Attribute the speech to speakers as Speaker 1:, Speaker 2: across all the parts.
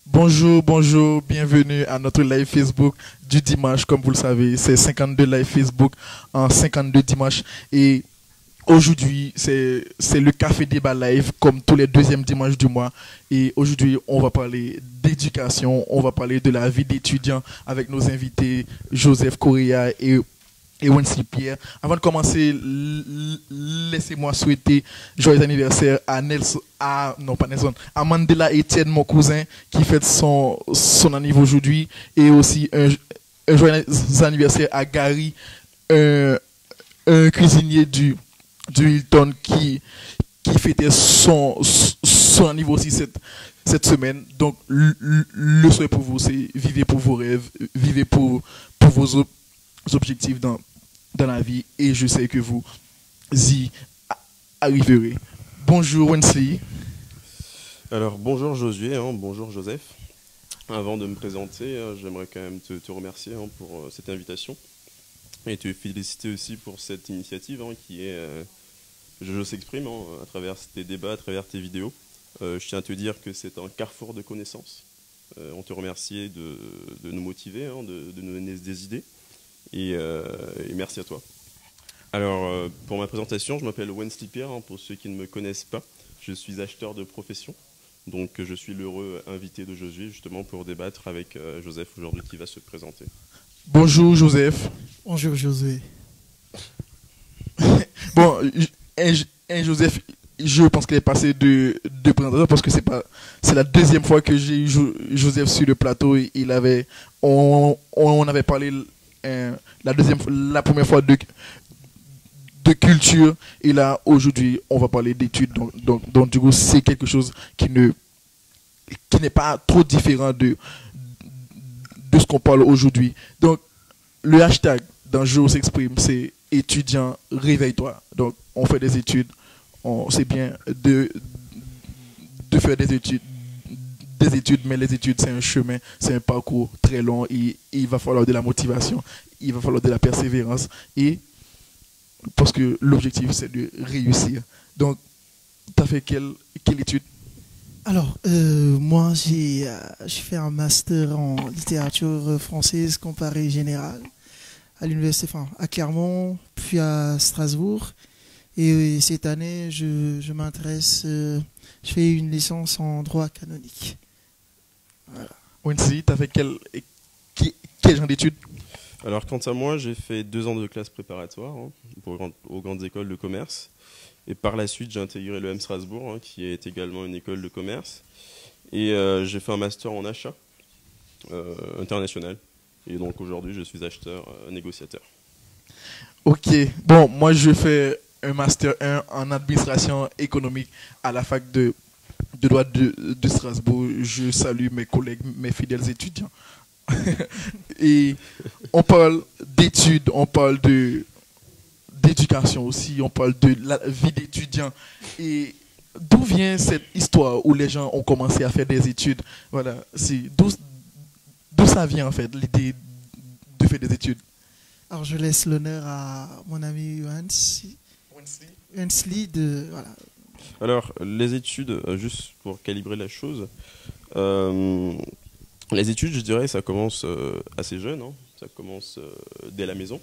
Speaker 1: Bonjour, bonjour, bienvenue à notre live Facebook du dimanche. Comme vous le savez, c'est 52 live Facebook en 52 dimanches. Et aujourd'hui, c'est le Café Débat Live, comme tous les deuxièmes dimanches du mois. Et aujourd'hui, on va parler d'éducation, on va parler de la vie d'étudiant avec nos invités Joseph Correa et Wensley Pierre. Avant de commencer, laissez-moi souhaiter joyeux anniversaire à Nelson, non pas Nelson, à Mandela Etienne, mon cousin, qui fête son anniversaire aujourd'hui, et aussi un joyeux anniversaire à Gary, un cuisinier du Hilton qui fêtait son anniversaire aussi cette semaine. Donc, le souhait pour vous, c'est vivez pour vos rêves, vivez pour vos objectifs dans la vie, et je sais que vous y arriverez. Bonjour Wensley.
Speaker 2: Alors bonjour Josué, bonjour Joseph. Avant de me présenter, j'aimerais quand même te remercier pour cette invitation et te féliciter aussi pour cette initiative qui est Je s'exprime à travers tes débats, à travers tes vidéos. Je tiens à te dire que c'est un carrefour de connaissances. On te remercie de nous motiver, de nous donner des idées. Et merci à toi. Alors, pour ma présentation, je m'appelle Wensley Pierre, pour ceux qui ne me connaissent pas. Je suis acheteur de profession, donc je suis l'heureux invité de Josué, justement, pour débattre avec Joseph aujourd'hui, qui va se présenter.
Speaker 1: Bonjour Joseph.
Speaker 3: Bonjour Josué.
Speaker 1: Bon, Joseph, je pense qu'il est passé de présentateur parce que c'est la deuxième fois que j'ai eu Joseph sur le plateau. Et on avait parlé la première fois de culture, et là aujourd'hui on va parler d'études, donc du coup c'est quelque chose qui n'est pas trop différent de ce qu'on parle aujourd'hui. Donc le hashtag dans Je s'exprime, c'est étudiant réveille-toi. Donc on fait des études, c'est bien de faire des études, mais les études c'est un chemin, c'est un parcours très long, et il va falloir de la motivation, il va falloir de la persévérance, et parce que l'objectif c'est de réussir. Donc tu as fait quelle étude?
Speaker 3: Alors, moi j'ai fait un master en littérature française comparée générale à l'université, à Clermont, puis à Strasbourg. Et cette année, je m'intéresse, je fais une licence en droit canonique. Voilà.
Speaker 1: Wensley, tu as fait quel genre d'études?
Speaker 2: Alors, quant à moi, j'ai fait 2 ans de classe préparatoire aux grandes écoles de commerce. Et par la suite, j'ai intégré le M Strasbourg, qui est également une école de commerce. Et j'ai fait un master en achat international. Et donc aujourd'hui, je suis acheteur négociateur.
Speaker 1: Ok. Bon, moi, je fais un master 1 en administration économique à la fac de droit de Strasbourg. Je salue mes collègues, mes fidèles étudiants. Et on parle d'études, on parle d'éducation aussi, on parle de la vie d'étudiant. Et d'où vient cette histoire où les gens ont commencé à faire des études? Voilà, d'où ça vient en fait, l'idée de faire des études?
Speaker 3: Alors je laisse l'honneur à mon ami Wensley voilà.
Speaker 2: Alors, les études, juste pour calibrer la chose, les études, je dirais, ça commence assez jeune, ça commence dès la maison.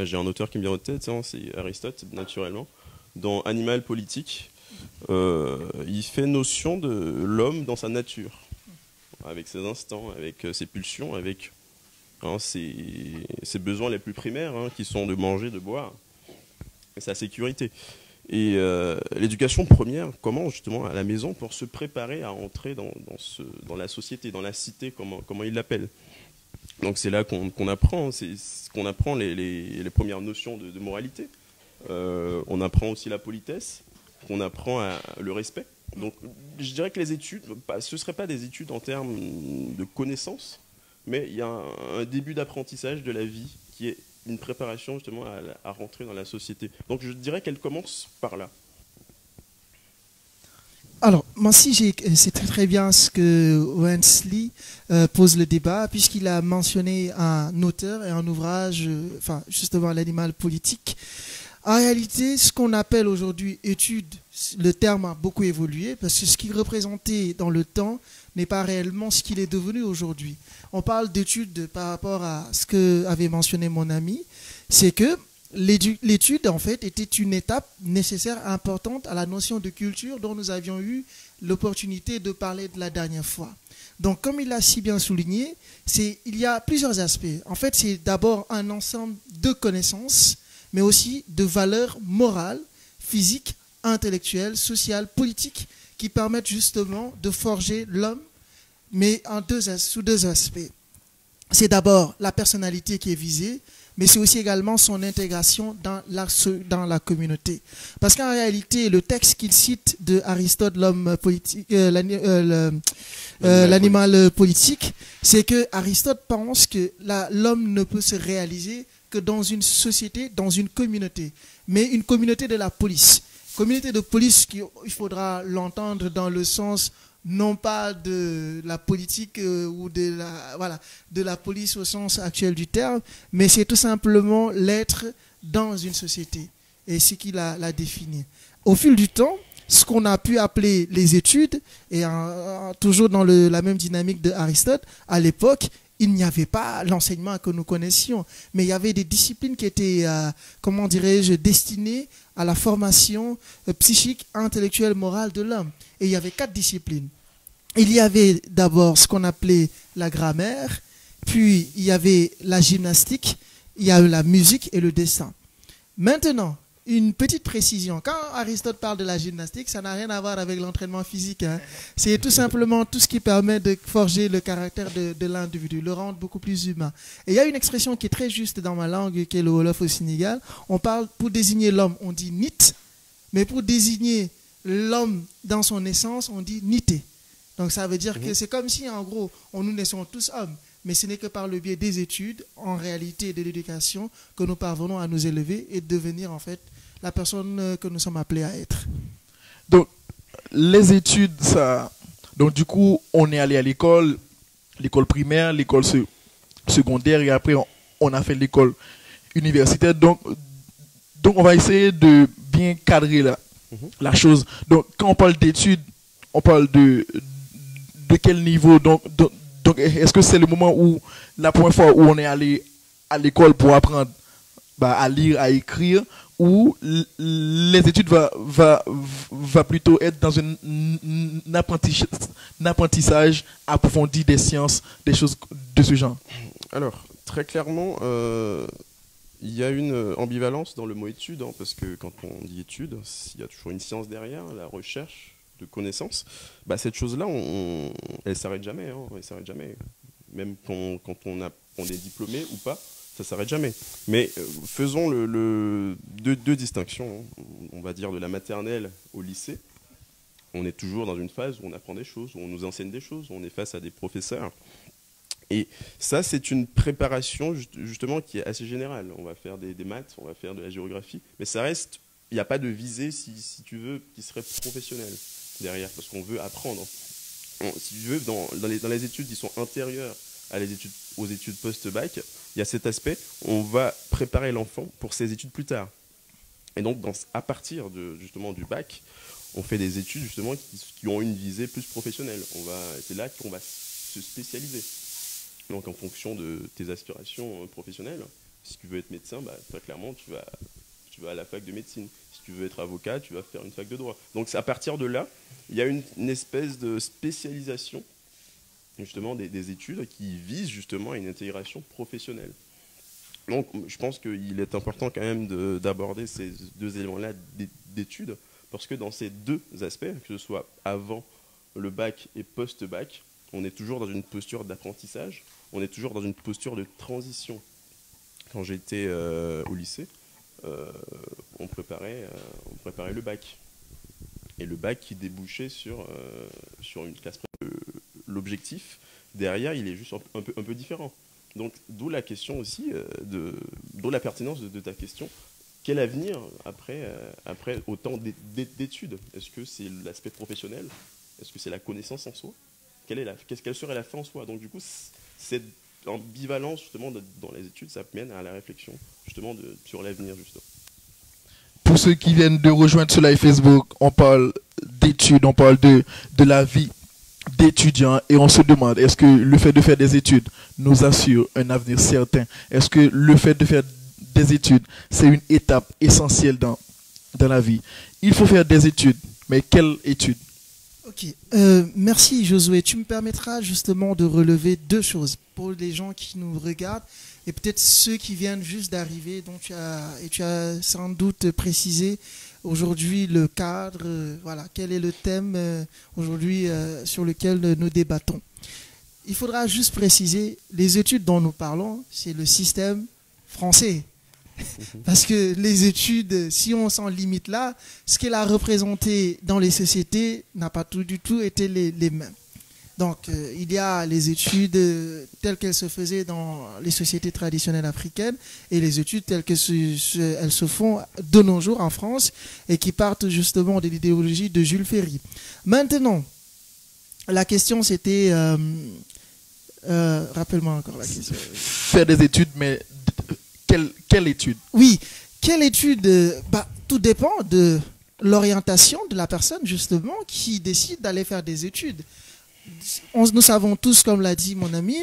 Speaker 2: J'ai un auteur qui me vient en tête, c'est Aristote, naturellement. Dans Animal politique, il fait notion de l'homme dans sa nature, avec ses instants, avec ses pulsions, avec ses besoins les plus primaires, qui sont de manger, de boire, et sa sécurité. Et l'éducation première commence justement à la maison pour se préparer à entrer dans la société, dans la cité, comment il l'appelle. Donc c'est là qu'on apprend, qu'on apprend les premières notions de moralité. On apprend aussi la politesse, on apprend le respect. Donc je dirais que les études, ce ne seraient pas des études en termes de connaissances, mais il y a un début d'apprentissage de la vie qui est une préparation justement à rentrer dans la société. Donc je dirais qu'elle commence par là.
Speaker 3: Alors, moi aussi, c'est très bien ce que Wensley pose le débat, puisqu'il a mentionné un auteur et un ouvrage, justement l'animal politique. En réalité, ce qu'on appelle aujourd'hui études, le terme a beaucoup évolué parce que ce qu'il représentait dans le temps n'est pas réellement ce qu'il est devenu aujourd'hui. On parle d'études par rapport à ce que avait mentionné mon ami, c'est que l'étude en fait était une étape nécessaire, importante à la notion de culture dont nous avions eu l'opportunité de parler de la dernière fois. Donc comme il l'a si bien souligné, il y a plusieurs aspects. En fait, c'est d'abord un ensemble de connaissances, mais aussi de valeurs morales, physiques, intellectuelles, sociales, politiques, qui permettent justement de forger l'homme, mais sous deux aspects. C'est d'abord la personnalité qui est visée, mais c'est aussi également son intégration dans la communauté. Parce qu'en réalité, le texte qu'il cite de Aristote, l'homme politique, l'animal politique, c'est que Aristote pense que l'homme ne peut se réaliser que dans une société, dans une communauté, mais une communauté de la police. Communauté de police, il faudra l'entendre dans le sens non pas de la politique ou de la police au sens actuel du terme, mais c'est tout simplement l'être dans une société. Et c'est qu'il l'a défini. Au fil du temps, ce qu'on a pu appeler les études, et toujours dans la même dynamique de Aristote, à l'époque, il n'y avait pas l'enseignement que nous connaissions, mais il y avait des disciplines qui étaient, comment dirais-je, destinées à la formation psychique, intellectuelle, morale de l'homme. Et il y avait 4 disciplines. Il y avait d'abord ce qu'on appelait la grammaire, puis il y avait la gymnastique, il y a eu la musique et le dessin. Maintenant, une petite précision. Quand Aristote parle de la gymnastique, ça n'a rien à voir avec l'entraînement physique. Hein. C'est tout simplement tout ce qui permet de forger le caractère de l'individu, le rendre beaucoup plus humain. Et il y a une expression qui est très juste dans ma langue, qui est le Wolof au Sénégal. On parle, pour désigner l'homme, on dit nit, mais pour désigner l'homme dans son essence, on dit nité. Donc ça veut dire que c'est comme si, en gros, nous naissons tous hommes, mais ce n'est que par le biais des études, en réalité, de l'éducation, que nous parvenons à nous élever et devenir, en fait, la personne que nous sommes appelés à être.
Speaker 1: Donc, les études, ça... Donc, du coup, on est allé à l'école primaire, l'école secondaire, et après, on a fait l'école universitaire. Donc, on va essayer de bien cadrer la chose. Donc, quand on parle d'études, on parle de quel niveau? Donc, est-ce que c'est le moment où, la première fois où on est allé à l'école pour apprendre à lire, à écrire, ou les études va plutôt être dans un apprentissage approfondi des sciences, des choses de ce genre?
Speaker 2: Alors, très clairement, il y a une ambivalence dans le mot étude, hein, parce que quand on dit étude, il y a toujours une science derrière, la recherche de connaissances. Cette chose-là, elle s'arrête jamais, hein, elle s'arrête jamais. Même quand on est diplômé ou pas, ça s'arrête jamais. Mais faisons deux distinctions, hein. On va dire de la maternelle au lycée. On est toujours dans une phase où on apprend des choses, où on nous enseigne des choses, où on est face à des professeurs. Et ça, c'est une préparation justement qui est assez générale. On va faire des maths, on va faire de la géographie, mais ça reste, il n'y a pas de visée, si tu veux, qui serait professionnelle derrière, parce qu'on veut apprendre. Si tu veux, dans les études qui sont antérieures aux études post-bac, il y a cet aspect, on va préparer l'enfant pour ses études plus tard. Et donc, à partir justement du bac, on fait des études justement qui ont une visée plus professionnelle. C'est là qu'on va se spécialiser. Donc, en fonction de tes aspirations professionnelles, si tu veux être médecin, très clairement, tu vas à la fac de médecine. Si tu veux être avocat, tu vas faire une fac de droit. Donc, à partir de là, il y a une espèce de spécialisation justement des études qui visent justement à une intégration professionnelle. Donc, je pense qu'il est important quand même d'aborder ces deux éléments-là d'études, parce que dans ces deux aspects, que ce soit avant le bac et post-bac, on est toujours dans une posture d'apprentissage, on est toujours dans une posture de transition. Quand j'étais au lycée, on préparait le bac. Et le bac qui débouchait sur une classe. L'objectif, derrière, il est juste un peu différent. Donc, d'où la question aussi, d'où la pertinence de ta question. Quel avenir après autant d'études? Est-ce que c'est l'aspect professionnel? Est-ce que c'est la connaissance en soi? Quelle serait la fin en soi? Donc, du coup, cette ambivalence, justement, dans les études, ça mène à la réflexion, justement, sur l'avenir, justement.
Speaker 1: pour ceux qui viennent de rejoindre ce live Facebook, on parle d'études, on parle de la vie d'étudiants et on se demande est-ce que le fait de faire des études nous assure un avenir certain? Est-ce que le fait de faire des études, c'est une étape essentielle dans la vie? Il faut faire des études, mais quelles études?
Speaker 3: Ok, merci Josué. Tu me permettras justement de relever deux choses pour les gens qui nous regardent et peut-être ceux qui viennent juste d'arriver. Donc tu as sans doute précisé aujourd'hui le cadre, voilà, quel est le thème aujourd'hui sur lequel nous débattons. Il faudra juste préciser, les études dont nous parlons, c'est le système français. Parce que les études, si on s'en limite là, ce qu'elle a représenté dans les sociétés n'a pas tout du tout été les mêmes. Donc, il y a les études telles qu'elles se faisaient dans les sociétés traditionnelles africaines et les études telles qu'elles se font de nos jours en France et qui partent justement de l'idéologie de Jules Ferry. Maintenant, la question c'était... rappelle-moi encore la question.
Speaker 1: Faire des études, mais quelle étude?
Speaker 3: Oui, quelle étude? Tout dépend de l'orientation de la personne justement qui décide d'aller faire des études. Nous savons tous, comme l'a dit mon ami,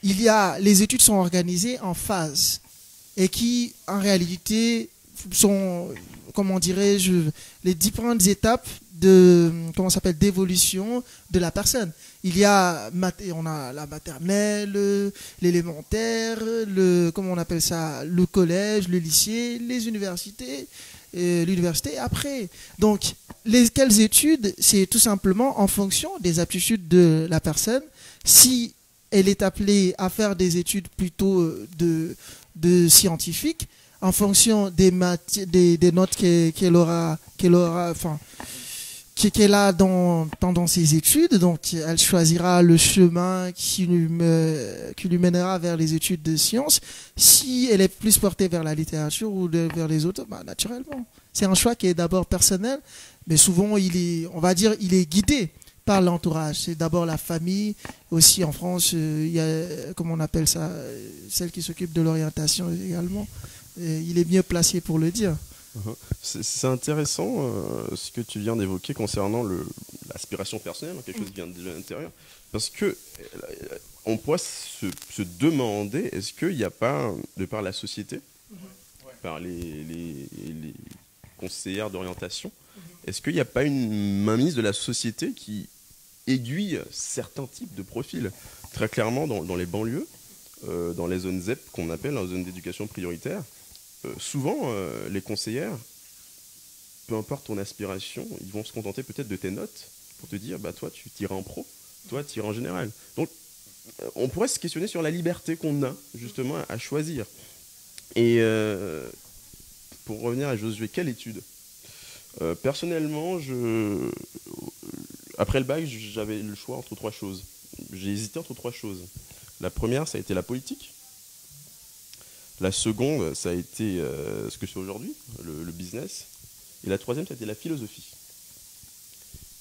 Speaker 3: les études sont organisées en phases et qui en réalité sont, comment dirais-je, les différentes étapes d'évolution de la personne. On a la maternelle, l'élémentaire, le collège, le lycée, les universités, l'université après. Donc, quelles études? C'est tout simplement en fonction des aptitudes de la personne. Si elle est appelée à faire des études plutôt de scientifiques, en fonction des notes qu'elle a pendant ses études, donc elle choisira le chemin qui lui mènera vers les études de sciences. Si elle est plus portée vers la littérature ou vers les autres, naturellement. C'est un choix qui est d'abord personnel, mais souvent il est guidé par l'entourage. C'est d'abord la famille. Aussi en France, il y a, comment on appelle ça, celle qui s'occupe de l'orientation également. Il est mieux placé pour le dire.
Speaker 2: C'est intéressant ce que tu viens d'évoquer concernant l'aspiration personnelle, quelque chose qui vient de l'intérieur, parce que on pourrait se demander, est-ce qu'il n'y a pas, de par la société, par les conseillères d'orientation, est-ce qu'il n'y a pas une mainmise de la société qui aiguille certains types de profils? Très clairement, dans les banlieues, dans les zones ZEP qu'on appelle les zones d'éducation prioritaire, souvent, les conseillères, peu importe ton aspiration, ils vont se contenter peut-être de tes notes pour te dire, toi, tu t'iras en pro, toi, tu iras en général. Donc, on pourrait se questionner sur la liberté qu'on a, justement, à choisir. Et pour revenir à Josué, quelle étude? Personnellement, après le bac, j'avais le choix entre trois choses. J'ai hésité entre trois choses. La première, ça a été la politique. La seconde, ça a été ce que je fais aujourd'hui, le business. Et la troisième, ça a été la philosophie.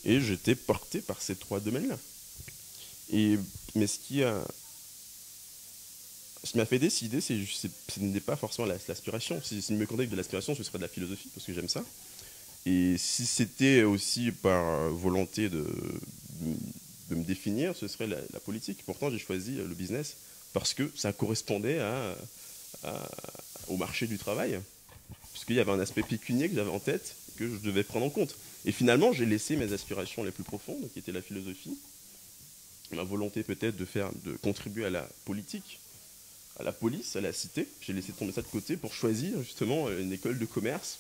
Speaker 2: Et j'étais porté par ces trois domaines-là. Mais ce qui m'a fait décider, ce n'est pas forcément l'aspiration. Si me contacte de l'aspiration, ce serait de la philosophie, parce que j'aime ça. Et si c'était aussi par volonté de me définir, ce serait la politique. Pourtant, j'ai choisi le business parce que ça correspondait au marché du travail, puisqu'il y avait un aspect pécunier que j'avais en tête, que je devais prendre en compte. Et finalement, j'ai laissé mes aspirations les plus profondes, qui étaient la philosophie, ma volonté peut-être de contribuer à la politique, à la police, à la cité. J'ai laissé tomber ça de côté pour choisir justement une école de commerce,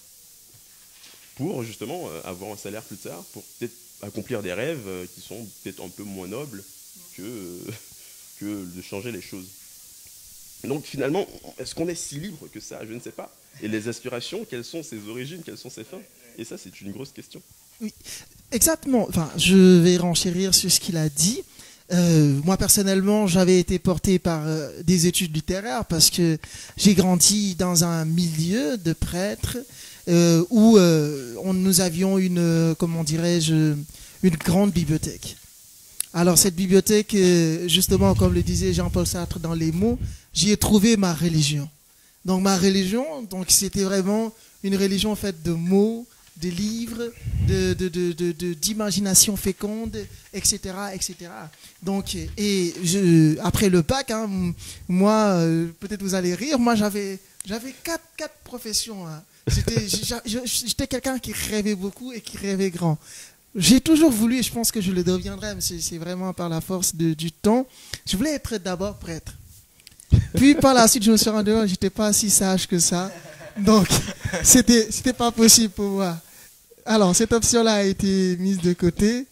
Speaker 2: pour justement avoir un salaire plus tard, pour peut-être accomplir des rêves qui sont peut-être un peu moins nobles que de changer les choses. Donc finalement, est-ce qu'on est si libre que ça? Je ne sais pas. Et les aspirations, quelles sont ses origines, quelles sont ses fins? Et ça, c'est une grosse question.
Speaker 3: Oui, exactement. Enfin, je vais renchérir sur ce qu'il a dit. Moi, personnellement, j'avais été porté par des études littéraires parce que j'ai grandi dans un milieu de prêtres où nous avions une grande bibliothèque. Alors cette bibliothèque, justement, comme le disait Jean-Paul Sartre dans Les Mots, j'y ai trouvé ma religion. Donc ma religion, donc c'était vraiment une religion faite de mots, de livres, d'imagination féconde, etc., etc. Donc, après le bac, hein, moi, peut-être vous allez rire, moi j'avais quatre professions. Hein. J'étais quelqu'un qui rêvait beaucoup et qui rêvait grand. J'ai toujours voulu, et je pense que je le deviendrai, mais c'est vraiment par la force du temps. Je voulais être d'abord prêtre. Puis par la suite, je me suis rendu compte que je n'étais pas si sage que ça. Donc, c'était pas possible pour moi. Alors, cette option-là a été mise de côté.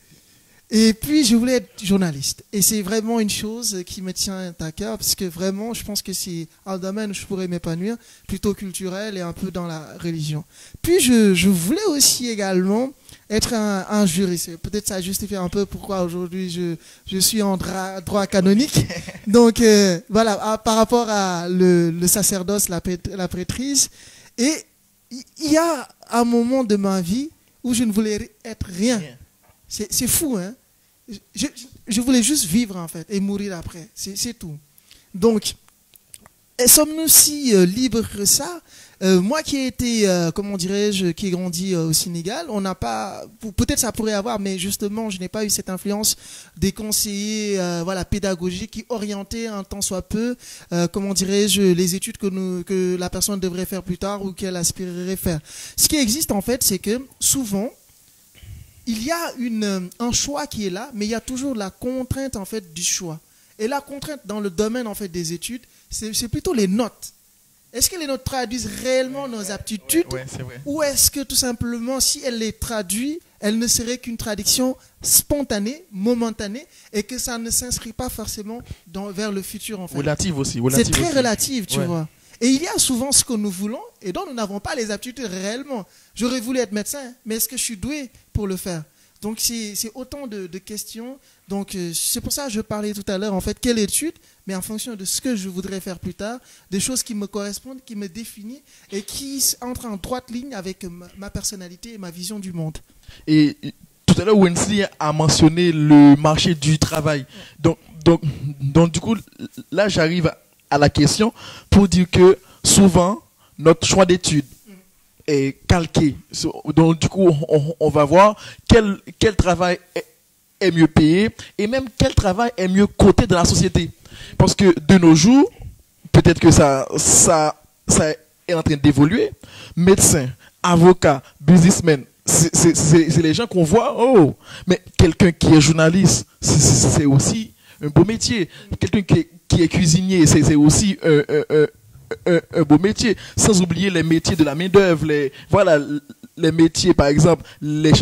Speaker 3: Et puis, je voulais être journaliste. Et c'est vraiment une chose qui me tient à cœur, parce que vraiment, je pense que c'est un domaine où je pourrais m'épanouir, plutôt culturel et un peu dans la religion. Puis, je voulais aussi également être un juriste. Peut-être ça justifie un peu pourquoi aujourd'hui je suis en droit canonique. Donc, voilà, par rapport à le sacerdoce, la prêtrise. Et il y a un moment de ma vie où je ne voulais être rien. C'est fou, hein. Je voulais juste vivre, en fait, et mourir après. C'est tout. Donc, sommes-nous si libres que ça? Moi qui ai été, comment dirais-je, qui ai grandi au Sénégal, on n'a pas, peut-être ça pourrait avoir, mais justement, je n'ai pas eu cette influence des conseillers, voilà, pédagogiques qui orientaient un tant soit peu, comment dirais-je, les études que la personne devrait faire plus tard ou qu'elle aspirerait faire. Ce qui existe en fait, c'est que souvent, il y a un choix qui est là, mais il y a toujours la contrainte en fait du choix. Et la contrainte dans le domaine en fait des études, c'est plutôt les notes. Est-ce que les notes traduisent réellement nos aptitudes
Speaker 1: c'est vrai.
Speaker 3: ou est-ce que tout simplement, si elles les traduisent, elles ne seraient qu'une traduction spontanée, momentanée, et que ça ne s'inscrit pas forcément vers le futur en fait.
Speaker 1: Relative aussi.
Speaker 3: C'est très relatif, tu vois. Et il y a souvent ce que nous voulons et dont nous n'avons pas les aptitudes réellement. J'aurais voulu être médecin, mais est-ce que je suis doué pour le faire? Donc c'est autant de questions. Donc c'est pour ça que je parlais tout à l'heure, en fait, quelle étude, mais en fonction de ce que je voudrais faire plus tard, des choses qui me correspondent, qui me définissent et qui entrent en droite ligne avec ma personnalité et ma vision du monde.
Speaker 1: Et tout à l'heure, Wensley a mentionné le marché du travail. Donc du coup, là, j'arrive à la question pour dire que souvent, notre choix d'études est calqué. Donc du coup, on va voir quel travail est mieux payé et même quel travail est mieux coté dans la société. Parce que de nos jours, peut-être que ça est en train d'évoluer. Médecins, avocats, businessmen, c'est les gens qu'on voit. Oh, mais quelqu'un qui est journaliste, c'est aussi un beau métier. Quelqu'un qui est cuisinier, c'est aussi un beau métier. Sans oublier les métiers de la main d'œuvre, les métiers, par exemple, le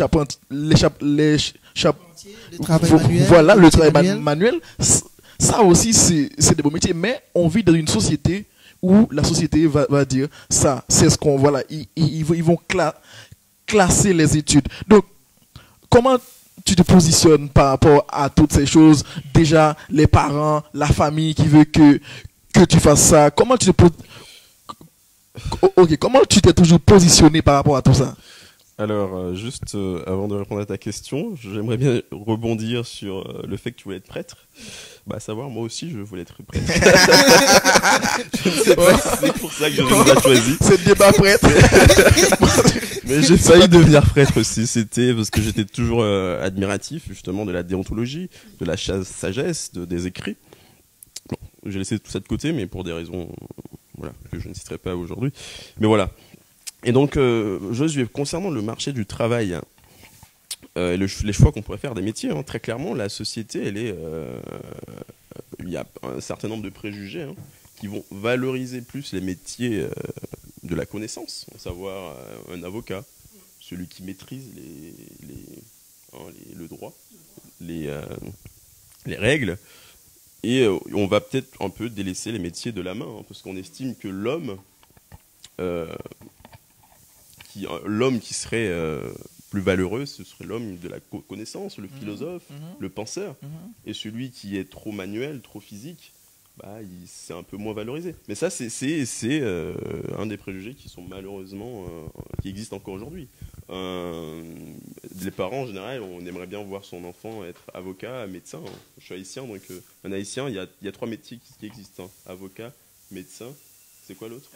Speaker 1: travail manuel. Ça aussi, c'est des beaux métiers. Mais on vit dans une société où la société va dire ça, c'est ce qu'on, voilà, ils vont classer les études. Donc, comment tu te positionnes par rapport à toutes ces choses? Déjà, les parents, la famille qui veut que tu fasses ça. Comment tu t'es toujours positionné par rapport à tout ça?
Speaker 2: Alors, juste avant de répondre à ta question, j'aimerais bien rebondir sur le fait que tu voulais être prêtre. Bah, à savoir, moi aussi, je voulais être prêtre. Je ne sais pas si c'est pour ça que je vous ai choisi.
Speaker 1: C'est le débat prêtre.
Speaker 2: Mais j'ai failli devenir prêtre aussi. C'était parce que j'étais toujours admiratif, justement, de la déontologie, de la sagesse, des écrits. Bon, j'ai laissé tout ça de côté, mais pour des raisons voilà, que je ne citerai pas aujourd'hui. Mais voilà. Et donc, Josué, concernant le marché du travail, les choix qu'on pourrait faire des métiers, hein, très clairement, la société, il y a un certain nombre de préjugés qui vont valoriser plus les métiers de la connaissance, à savoir un avocat, celui qui maîtrise le droit, les règles, et on va peut-être un peu délaisser les métiers de la main, parce qu'on estime que l'homme qui serait plus valeureux, ce serait l'homme de la connaissance, le philosophe, le penseur. Et celui qui est trop manuel, trop physique, c'est un peu moins valorisé. Mais ça, c'est un des préjugés qui sont malheureusement, qui existent encore aujourd'hui. Les parents, en général, on aimerait bien voir son enfant être avocat, médecin. Je suis haïtien, donc un haïtien, il y a 3 métiers qui existent. Avocat, médecin C'est quoi l'autre?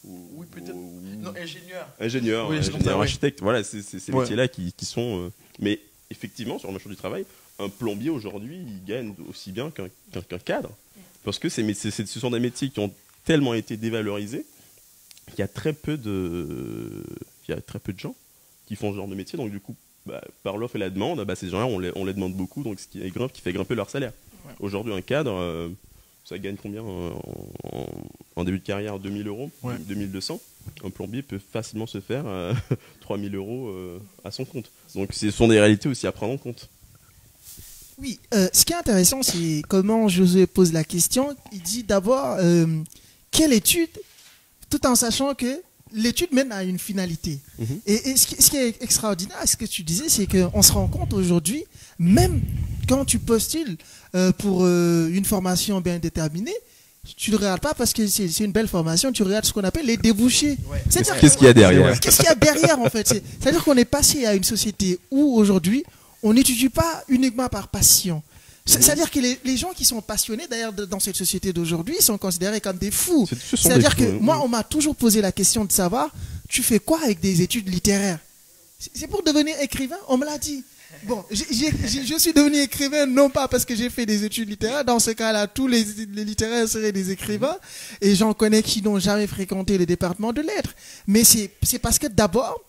Speaker 1: Oui, peut-être. Non, ingénieur.
Speaker 2: Ingénieur,
Speaker 1: Oui,
Speaker 2: ingénieur, architecte. Voilà, c'est ces
Speaker 1: Ouais.
Speaker 2: métiers-là qui sont. Mais effectivement, sur le marché du travail, un plombier aujourd'hui, il gagne aussi bien qu'un cadre. Parce que ce sont des métiers qui ont tellement été dévalorisés qu'il y a très peu de gens qui font ce genre de métier. Donc, du coup, par l'offre et la demande, ces gens-là, on les demande beaucoup. Donc, ce qui fait grimper leur salaire.
Speaker 1: Ouais.
Speaker 2: Aujourd'hui, un cadre. Ça gagne combien en début de carrière? 2 000 euros,
Speaker 1: Ouais.
Speaker 2: 2 200. Un plombier peut facilement se faire 3 000 euros à son compte. Donc ce sont des réalités aussi à prendre en compte.
Speaker 3: Oui, ce qui est intéressant, c'est comment Josué pose la question. Il dit d'abord, quelle étude, tout en sachant que l'étude mène à une finalité.
Speaker 2: Mhm.
Speaker 3: Et ce qui est extraordinaire, ce que tu disais, c'est qu'on se rend compte aujourd'hui, même quand tu postules pour une formation bien déterminée, tu ne regardes pas parce que c'est une belle formation, tu regardes ce qu'on appelle les débouchés.
Speaker 1: Ouais.
Speaker 3: C'est-à-dire
Speaker 2: Qu'est-ce qu'il y a derrière?
Speaker 3: Qu'est-ce qu'il y a derrière en fait? C'est-à-dire qu'on est passé à une société où aujourd'hui, on n'étudie pas uniquement par passion. C'est-à-dire que les gens qui sont passionnés, d'ailleurs, dans cette société d'aujourd'hui, sont considérés comme des fous. C'est-à-dire que moi, on m'a toujours posé la question de savoir, tu fais quoi avec des études littéraires? C'est pour devenir écrivain? On me l'a dit. Bon, je suis devenu écrivain non pas parce que j'ai fait des études littéraires. Dans ce cas-là, tous les littéraires seraient des écrivains. Et j'en connais qui n'ont jamais fréquenté le département de lettres. Mais c'est parce que d'abord,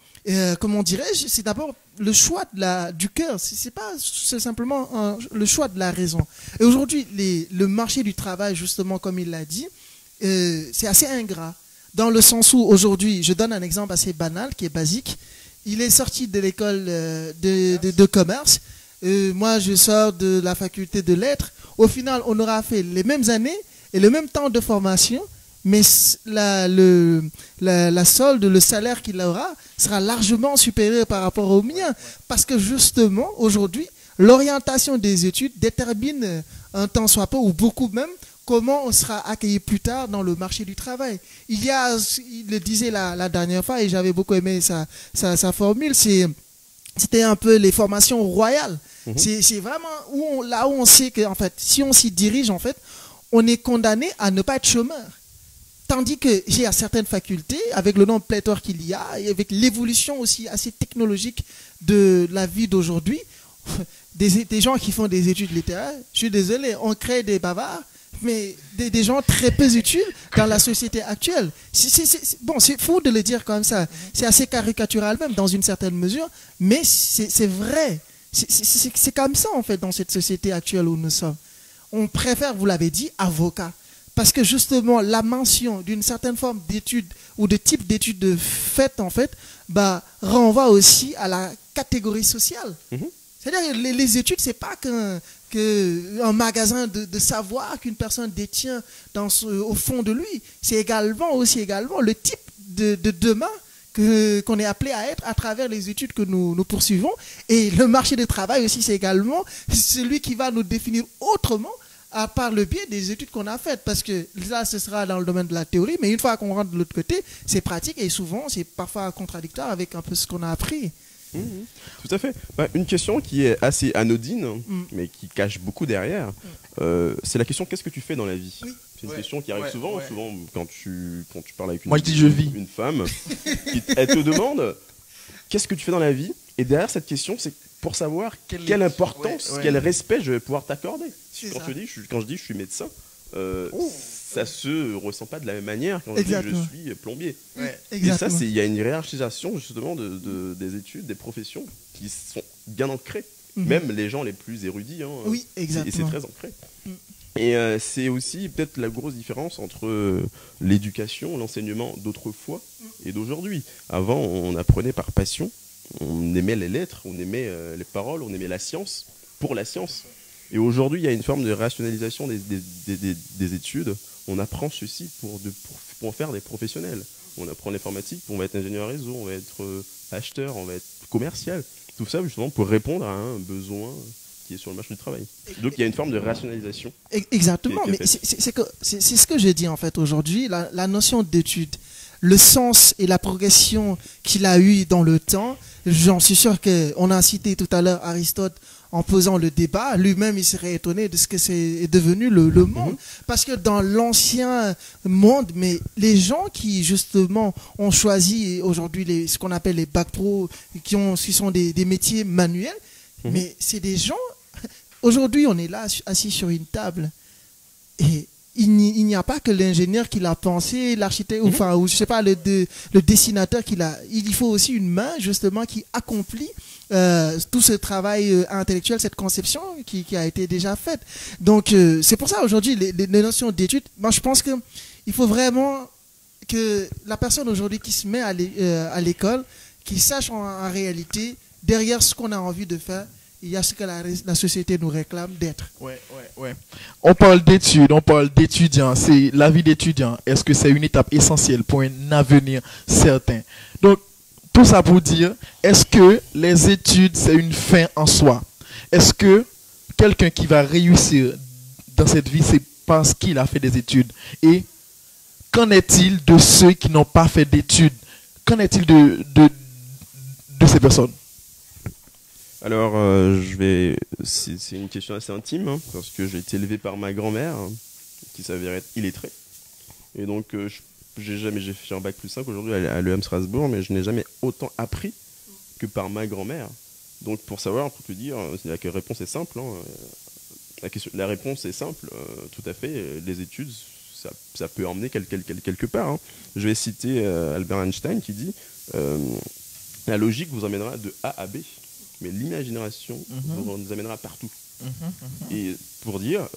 Speaker 3: comment dirais-je, c'est d'abord le choix du cœur. C'est simplement le choix de la raison. Et aujourd'hui, le marché du travail, justement, comme il l'a dit, c'est assez ingrat. Dans le sens où aujourd'hui, je donne un exemple assez banal, qui est basique. Il est sorti de l'école de commerce. Moi, je sors de la faculté de lettres. Au final, on aura fait les mêmes années et le même temps de formation, mais la solde, le salaire qu'il aura sera largement supérieur par rapport au mien. Parce que justement, aujourd'hui, l'orientation des études détermine un tant soit peu, ou beaucoup même, comment on sera accueilli plus tard dans le marché du travail. Il le disait la dernière fois, et j'avais beaucoup aimé sa formule, c'était un peu les formations royales. C'est vraiment là où on sait que, en fait, si on s'y dirige, en fait, on est condamné à ne pas être chômeur. Tandis que j'ai à certaines facultés, avec le nombre pléthore qu'il y a, et avec l'évolution aussi assez technologique de la vie d'aujourd'hui, des gens qui font des études littéraires, je suis désolé, on crée des bavards, mais des gens très peu utiles dans la société actuelle. Bon, c'est fou de le dire comme ça. C'est assez caricatural même dans une certaine mesure, mais c'est vrai. C'est comme ça en fait dans cette société actuelle où nous sommes. On préfère, vous l'avez dit, avocat. Parce que justement, la mention d'une certaine forme d'études ou de type d'études faites en fait, renvoie aussi à la catégorie sociale. C'est-à-dire que les études, c'est pas qu'un magasin de savoir qu'une personne détient au fond de lui. C'est également le type de demain qu'on est appelé à être à travers les études que nous poursuivons. Et le marché du travail aussi, c'est également celui qui va nous définir autrement à part le biais des études qu'on a faites. Parce que là, ce sera dans le domaine de la théorie, mais une fois qu'on rentre de l'autre côté, c'est pratique et souvent, c'est parfois contradictoire avec un peu ce qu'on a appris.
Speaker 2: Tout à fait. Une question qui est assez anodine, mais qui cache beaucoup derrière, c'est la question: qu'est-ce que tu fais dans la vie? C'est une question qui arrive souvent quand tu parles avec une femme, elle te demande qu'est-ce que tu fais dans la vie, et derrière cette question, c'est pour savoir quelle importance, quel respect je vais pouvoir t'accorder. Quand je dis je suis médecin, ça se ressent pas de la même manière quand je dis je suis plombier. Et ça, il y a une hiérarchisation justement des études, des professions qui sont bien ancrées. Même les gens les plus érudits.
Speaker 3: Oui, exactement.
Speaker 2: Et c'est très ancré. Et c'est aussi peut-être la grosse différence entre l'éducation, l'enseignement d'autrefois et d'aujourd'hui. Avant, on apprenait par passion, on aimait les lettres, on aimait les paroles, on aimait la science pour la science. Et aujourd'hui, il y a une forme de rationalisation des études. On apprend ceci pour en faire des professionnels. On apprend l'informatique, on va être ingénieur réseau, on va être acheteur, on va être commercial. Tout ça justement pour répondre à un besoin qui est sur le marché du travail. Donc il y a une forme de rationalisation.
Speaker 3: Exactement, mais c'est ce que je dis en fait aujourd'hui, la notion d'étude, le sens et la progression qu'il a eu dans le temps. J'en suis sûr qu'on a cité tout à l'heure Aristote en posant le débat, lui-même il serait étonné de ce que c'est devenu le monde. Parce que dans l'ancien monde, mais les gens qui justement ont choisi aujourd'hui ce qu'on appelle les bacs pro, qui sont des métiers manuels, mais c'est des gens, aujourd'hui on est là assis sur une table et il n'y a pas que l'ingénieur qui l'a pensé, l'architecte, ou je sais pas, le dessinateur qui l'a. Il faut aussi une main justement qui accomplit tout ce travail intellectuel, cette conception qui a été déjà faite. Donc c'est pour ça aujourd'hui les notions d'études. Moi je pense que il faut vraiment que la personne aujourd'hui qui se met à l'école, qui sache en réalité derrière ce qu'on a envie de faire, il y a ce que la société nous réclame d'être.
Speaker 1: Ouais. On parle d'études, on parle d'étudiants. C'est la vie d'étudiant. Est-ce que c'est une étape essentielle pour un avenir certain? Donc, tout ça pour dire, est-ce que les études, c'est une fin en soi? Est-ce que quelqu'un qui va réussir dans cette vie, c'est parce qu'il a fait des études? Et qu'en est-il de ceux qui n'ont pas fait d'études? Qu'en est-il de ces personnes?
Speaker 2: Alors, c'est une question assez intime, hein, parce que j'ai été élevé par ma grand-mère, hein, qui s'avère être illettrée. Et donc, j'ai fait un bac plus 5 aujourd'hui à l'EM Strasbourg, mais je n'ai jamais autant appris que par ma grand-mère. Donc, pour savoir, pour te dire, la réponse est simple. Hein, la réponse est simple, tout à fait. Les études, ça peut emmener quelque part. Hein. Je vais citer Albert Einstein qui dit la logique vous emmènera de A à B. Mais l'imagination nous amènera partout. Et pour dire,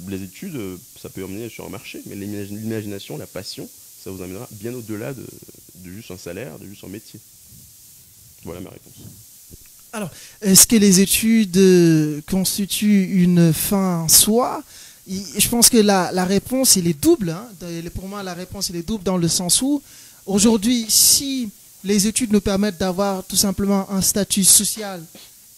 Speaker 2: les études, ça peut emmener sur un marché, mais l'imagination, la passion, ça vous amènera bien au-delà de juste un salaire, de juste un métier. Voilà ma réponse.
Speaker 3: Alors, est-ce que les études constituent une fin en soi? Je pense que la réponse, elle est double. Hein. Pour moi, la réponse, elle est double dans le sens où, aujourd'hui, si les études nous permettent d'avoir tout simplement un statut social,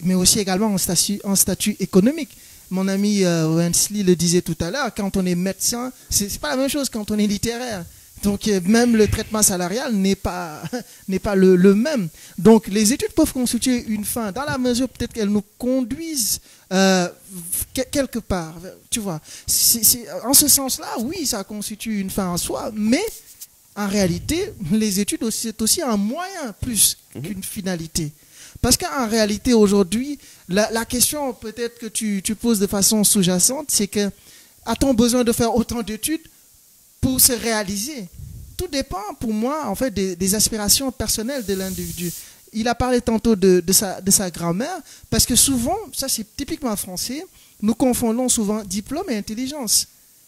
Speaker 3: mais aussi également un statut économique. Mon ami Wensley le disait tout à l'heure, quand on est médecin, c'est pas la même chose quand on est littéraire. Donc même le traitement salarial n'est pas le même. Donc les études peuvent constituer une fin, dans la mesure peut-être qu'elles nous conduisent quelque part. Tu vois, en ce sens-là, oui, ça constitue une fin en soi, mais en réalité, les études, c'est aussi un moyen plus qu'une finalité. Parce qu'en réalité, aujourd'hui, la question peut-être que tu poses de façon sous-jacente, c'est que a-t-on besoin de faire autant d'études pour se réaliser? Tout dépend, pour moi, en fait, des aspirations personnelles de l'individu. Il a parlé tantôt de sa grand-mère, parce que souvent, ça c'est typiquement français, nous confondons souvent diplôme et intelligence.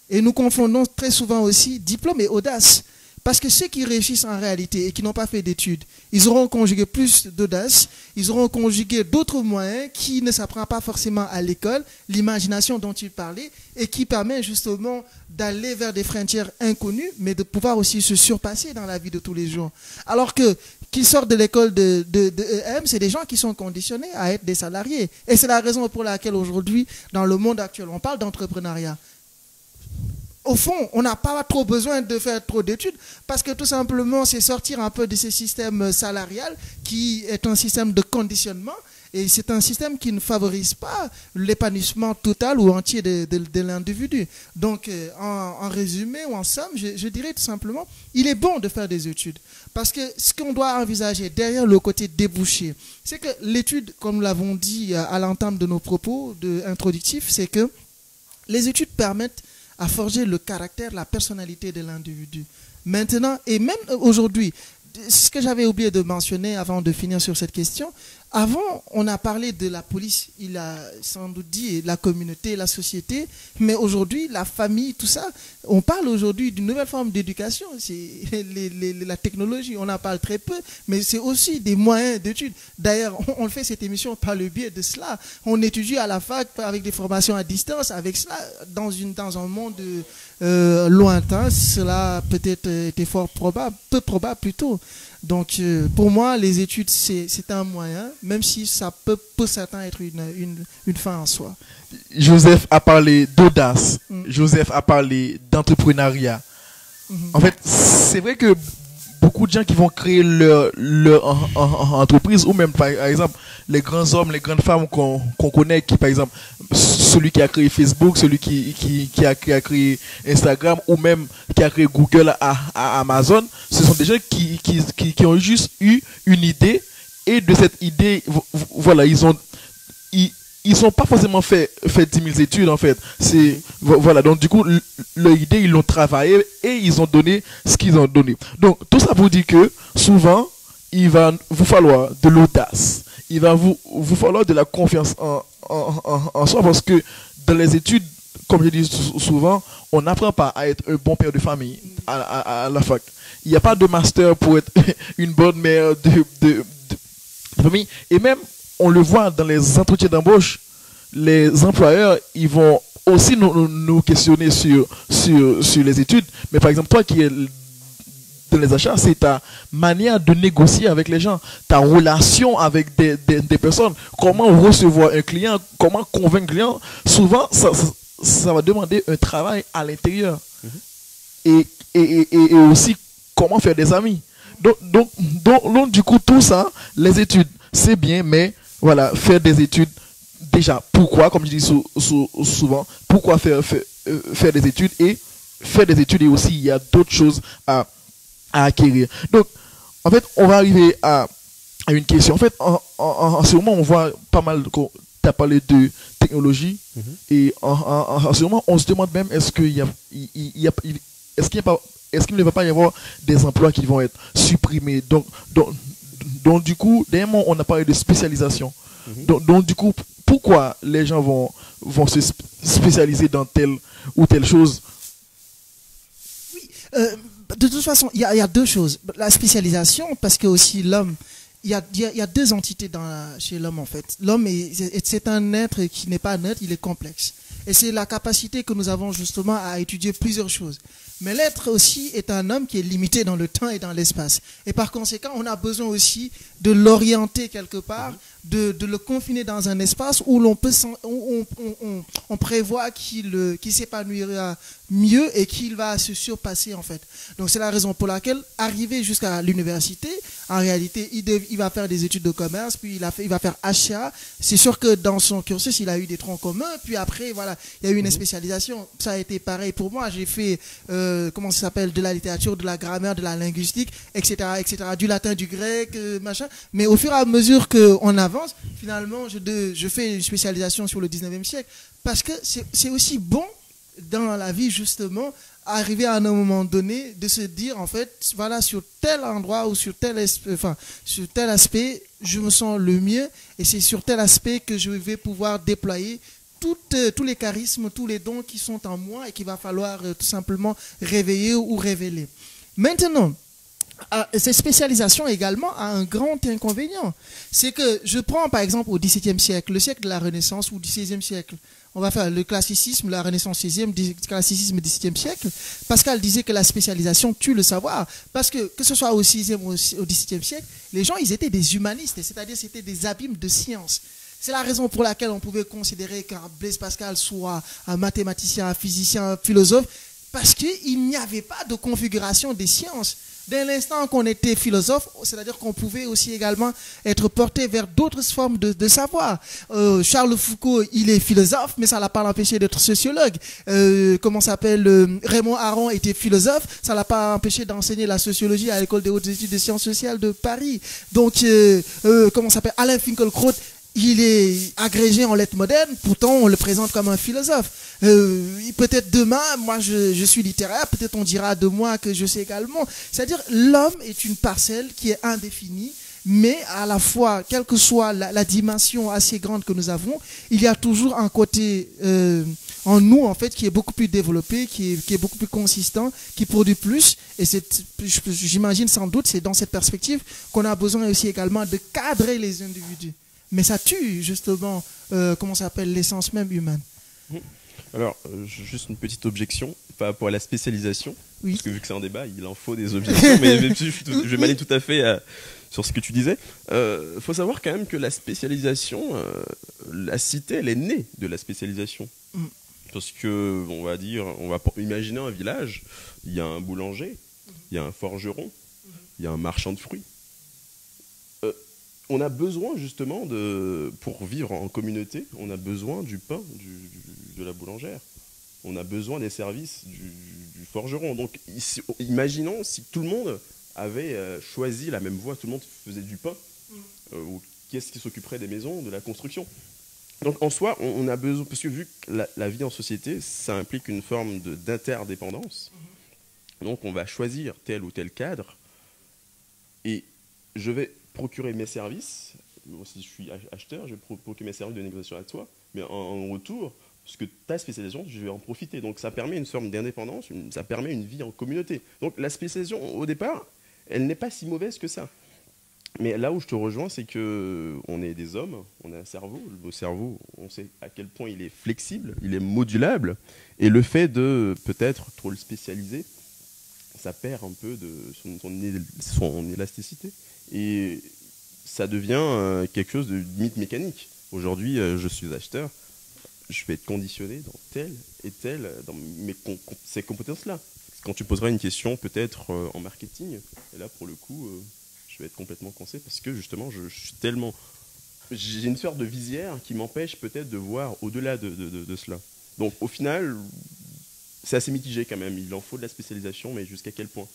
Speaker 3: Et nous confondons très souvent aussi diplôme et audace. Parce que ceux qui réussissent en réalité et qui n'ont pas fait d'études, ils auront conjugué plus d'audace, ils auront conjugué d'autres moyens qui ne s'apprennent pas forcément à l'école, l'imagination dont il parlait, et qui permet justement d'aller vers des frontières inconnues, mais de pouvoir aussi se surpasser dans la vie de tous les jours. Alors que qu'ils sortent de l'école de EM, c'est des gens qui sont conditionnés à être des salariés. Et c'est la raison pour laquelle aujourd'hui, dans le monde actuel, on parle d'entrepreneuriat. Au fond, on n'a pas trop besoin de faire trop d'études parce que tout simplement, c'est sortir un peu de ce système salarial qui est un système de conditionnement et c'est un système qui ne favorise pas l'épanouissement total ou entier de l'individu. Donc, en résumé ou en somme, je dirais tout simplement, il est bon de faire des études parce que ce qu'on doit envisager derrière le côté débouché, c'est que l'étude, comme nous l'avons dit à l'entame de nos propos introductifs, c'est que les études permettent à forger le caractère, la personnalité de l'individu. Maintenant, et même aujourd'hui, ce que j'avais oublié de mentionner avant de finir sur cette question, avant, on a parlé de la police, il a sans doute dit la communauté, la société, mais aujourd'hui, la famille, tout ça, on parle aujourd'hui d'une nouvelle forme d'éducation, c'est la technologie, on en parle très peu, mais c'est aussi des moyens d'études. D'ailleurs, on fait cette émission par le biais de cela. On étudie à la fac avec des formations à distance, avec cela, dans un monde lointain, cela peut-être était fort probable, peu probable plutôt. Donc, pour moi, les études, c'est un moyen, même si ça peut pour certains être une fin en soi.
Speaker 1: Joseph a parlé d'audace. Joseph a parlé d'entrepreneuriat. En fait, c'est vrai que beaucoup de gens qui vont créer leur entreprise, ou même par exemple les grands hommes, les grandes femmes qu'on connaît, qui par exemple celui qui a créé Facebook, celui qui a créé Instagram, ou même qui a créé Google à Amazon, ce sont des gens qui ont juste eu une idée, et de cette idée, voilà, ils sont pas forcément fait 10 000 études en fait. Voilà, donc du coup leur idée, ils l'ont travaillé et ils ont donné ce qu'ils ont donné. Donc tout ça pour dire que souvent il va vous falloir de l'audace, il va vous falloir de la confiance en soi, parce que dans les études, comme je dis souvent, on n'apprend pas à être un bon père de famille à la fac. Il n'y a pas de master pour être une bonne mère de famille. Et même on le voit dans les entretiens d'embauche, les employeurs, ils vont aussi nous questionner sur les études. Mais par exemple, toi qui es dans les achats, c'est ta manière de négocier avec les gens, ta relation avec des personnes, comment recevoir un client, comment convaincre un client. Souvent, ça va demander un travail à l'intérieur. Et aussi, comment faire des amis. Donc, du coup, tout ça, les études, c'est bien, mais voilà, faire des études, déjà, pourquoi, comme je dis souvent, pourquoi faire des études, et faire des études, et aussi, il y a d'autres choses à acquérir. Donc, en fait, on va arriver à une question. En fait, en ce moment, on voit pas mal, tu as parlé de technologie, et en ce moment, on se demande même, est-ce qu'il ne va pas y avoir des emplois qui vont être supprimés. Donc du coup, dernièrement, on a parlé de spécialisation. Donc du coup, pourquoi les gens vont se spécialiser dans telle ou telle chose?
Speaker 3: De toute façon, il y a deux choses. La spécialisation, parce que aussi l'homme, il y a deux entités chez l'homme en fait. L'homme, c'est un être qui n'est pas neutre, il est complexe. Et c'est la capacité que nous avons justement à étudier plusieurs choses. Mais l'être aussi est un homme qui est limité dans le temps et dans l'espace. Et par conséquent, on a besoin aussi de l'orienter quelque part, de le confiner dans un espace où on prévoit qu'il s'épanouira mieux et qu'il va se surpasser en fait. Donc c'est la raison pour laquelle, arrivé jusqu'à l'université, en réalité, il va faire des études de commerce, puis il va faire achat. C'est sûr que dans son cursus, il a eu des troncs communs, puis après, voilà, il y a eu une spécialisation. Ça a été pareil pour moi. J'ai fait, comment ça s'appelle, de la littérature, de la grammaire, de la linguistique, etc., etc., du latin, du grec, machin. Mais au fur et à mesure qu'on avance, finalement, je fais une spécialisation sur le 19e siècle, parce que c'est aussi bon dans la vie, justement, arriver à un moment donné de se dire, en fait, voilà, sur tel endroit ou sur tel aspect, je me sens le mieux, et c'est sur tel aspect que je vais pouvoir déployer tous les charismes, tous les dons qui sont en moi et qu'il va falloir tout simplement réveiller ou révéler. Maintenant, cette spécialisation également a un grand inconvénient. C'est que je prends par exemple au XVIIe siècle, le siècle de la Renaissance, ou du XVIe siècle. On va faire le classicisme, la Renaissance 16e, classicisme du XVIIe siècle. Pascal disait que la spécialisation tue le savoir. Parce que ce soit au 6e ou au XVIIe siècle, les gens, ils étaient des humanistes, c'est-à-dire c'était des abîmes de science. C'est la raison pour laquelle on pouvait considérer qu'un Blaise Pascal soit un mathématicien, un physicien, un philosophe, parce qu'il n'y avait pas de configuration des sciences. Dès l'instant qu'on était philosophe, c'est-à-dire qu'on pouvait aussi également être porté vers d'autres formes de savoir. Charles Foucault, il est philosophe, mais ça ne l'a pas empêché d'être sociologue. Raymond Aron était philosophe, ça ne l'a pas empêché d'enseigner la sociologie à l'école des hautes études des sciences sociales de Paris. Donc, Alain Finkielkraut, il est agrégé en lettres modernes, pourtant on le présente comme un philosophe. Peut-être demain, moi je suis littéraire, peut-être on dira de moi que je sais également. C'est-à-dire l'homme est une parcelle qui est indéfinie, mais à la fois, quelle que soit la dimension assez grande que nous avons, il y a toujours un côté en nous en fait qui est beaucoup plus développé, qui est beaucoup plus consistant, qui produit plus. Et j'imagine sans doute c'est dans cette perspective qu'on a besoin aussi également de cadrer les individus. Mais ça tue justement, l'essence même humaine.
Speaker 2: Alors, juste une petite objection par rapport à la spécialisation. Oui. Parce que vu que c'est un débat, il en faut des objections. Mais je vais m'aller tout à fait sur ce que tu disais. Faut savoir quand même que la spécialisation, la cité, elle est née de la spécialisation. Parce que, on va imaginer un village, il y a un boulanger, il y a un forgeron, il y a un marchand de fruits. On a besoin justement pour vivre en communauté, on a besoin du pain de la boulangère. On a besoin des services du forgeron. Donc imaginons si tout le monde avait choisi la même voie, tout le monde faisait du pain, ou qu'est-ce qui s'occuperait des maisons, de la construction. Donc en soi, on a besoin, parce que vu que la vie en société, ça implique une forme d'interdépendance, donc on va choisir tel ou tel cadre, et je vais procurer mes services, si je suis acheteur, je vais procurer mes services de négociation à toi, mais en retour, parce que ta spécialisation, je vais en profiter. Donc ça permet une forme d'indépendance, ça permet une vie en communauté. Donc la spécialisation, au départ, elle n'est pas si mauvaise que ça. Mais là où je te rejoins, c'est qu'on est des hommes, on a un cerveau. Le cerveau, on sait à quel point il est flexible, il est modulable. Et le fait de peut-être trop le spécialiser, ça perd un peu de son élasticité. Et ça devient quelque chose de limite mécanique. Aujourd'hui, je suis acheteur, je vais être conditionné dans telle et telle, dans ces compétences-là. Quand tu poseras une question peut-être en marketing, et là pour le coup, je vais être complètement coincé parce que justement, je suis tellement... J'ai une sorte de visière qui m'empêche peut-être de voir au-delà de cela. Donc au final, c'est assez mitigé quand même. Il en faut de la spécialisation, mais jusqu'à quel point ?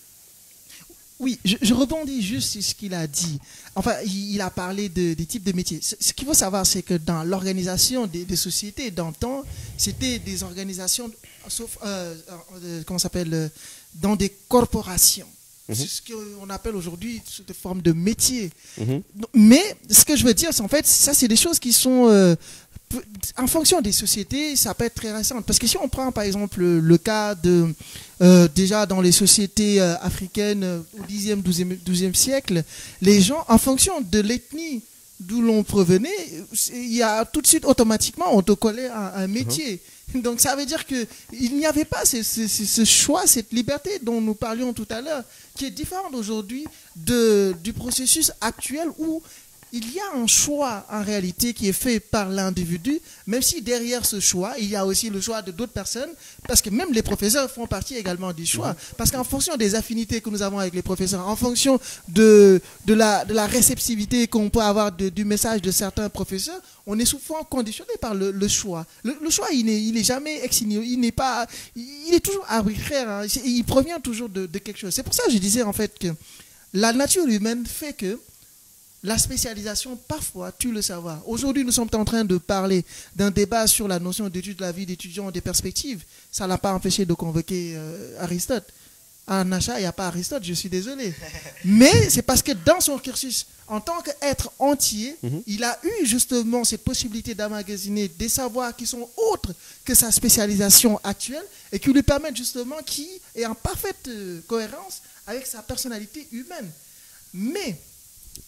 Speaker 3: Oui, je rebondis juste sur ce qu'il a dit. Enfin, il a parlé des types de métiers. Ce qu'il faut savoir, c'est que dans l'organisation des sociétés d'antan, c'était des organisations, sauf, comment ça s'appelle, dans des corporations. C'est ce qu'on appelle aujourd'hui des formes de métiers. Mais ce que je veux dire, c'est en fait, ça, c'est des choses qui sont... en fonction des sociétés, ça peut être très récent. Parce que si on prend par exemple le cas de déjà dans les sociétés africaines au 10e, 12e siècle, les gens, en fonction de l'ethnie d'où l'on provenait, il y a tout de suite automatiquement on te collait un métier. Donc ça veut dire qu'il n'y avait pas ce choix, cette liberté dont nous parlions tout à l'heure, qui est différente aujourd'hui du processus actuel où il y a un choix en réalité qui est fait par l'individu, même si derrière ce choix, il y a aussi le choix de d'autres personnes, parce que même les professeurs font partie également du choix. Parce qu'en fonction des affinités que nous avons avec les professeurs, en fonction de la réceptivité qu'on peut avoir du message de certains professeurs, on est souvent conditionné par le choix. Le choix, il n'est jamais ex nihilo, il est toujours arbitraire, hein, il provient toujours de quelque chose. C'est pour ça que je disais en fait que la nature humaine fait que la spécialisation, parfois, tue le savoir. Aujourd'hui, nous sommes en train de parler d'un débat sur la notion d'étude de la vie d'étudiant, des perspectives. Ça n'a pas empêché de convoquer Aristote. En achat, il n'y a pas Aristote, je suis désolé. Mais c'est parce que dans son cursus, en tant qu'être entier, il a eu justement cette possibilité d'emmagasiner des savoirs qui sont autres que sa spécialisation actuelle et qui lui permettent justement qu'il est en parfaite cohérence avec sa personnalité humaine. Mais